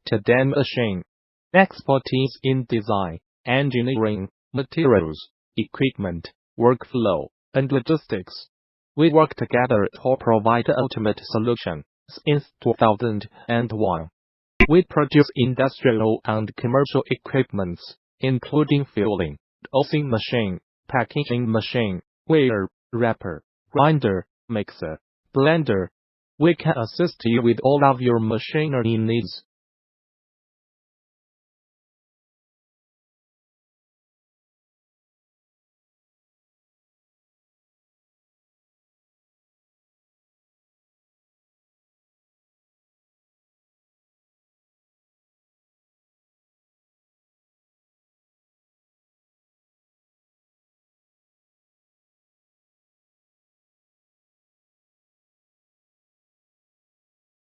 to machine. Expertise in design, engineering, materials, equipment, workflow, and logistics. We work together to provide the ultimate solution. Since 2001, we produce industrial and commercial equipments, including filling, dosing machine, packaging machine, weigher, wrapper, grinder, mixer, blender. We can assist you with all of your machinery needs.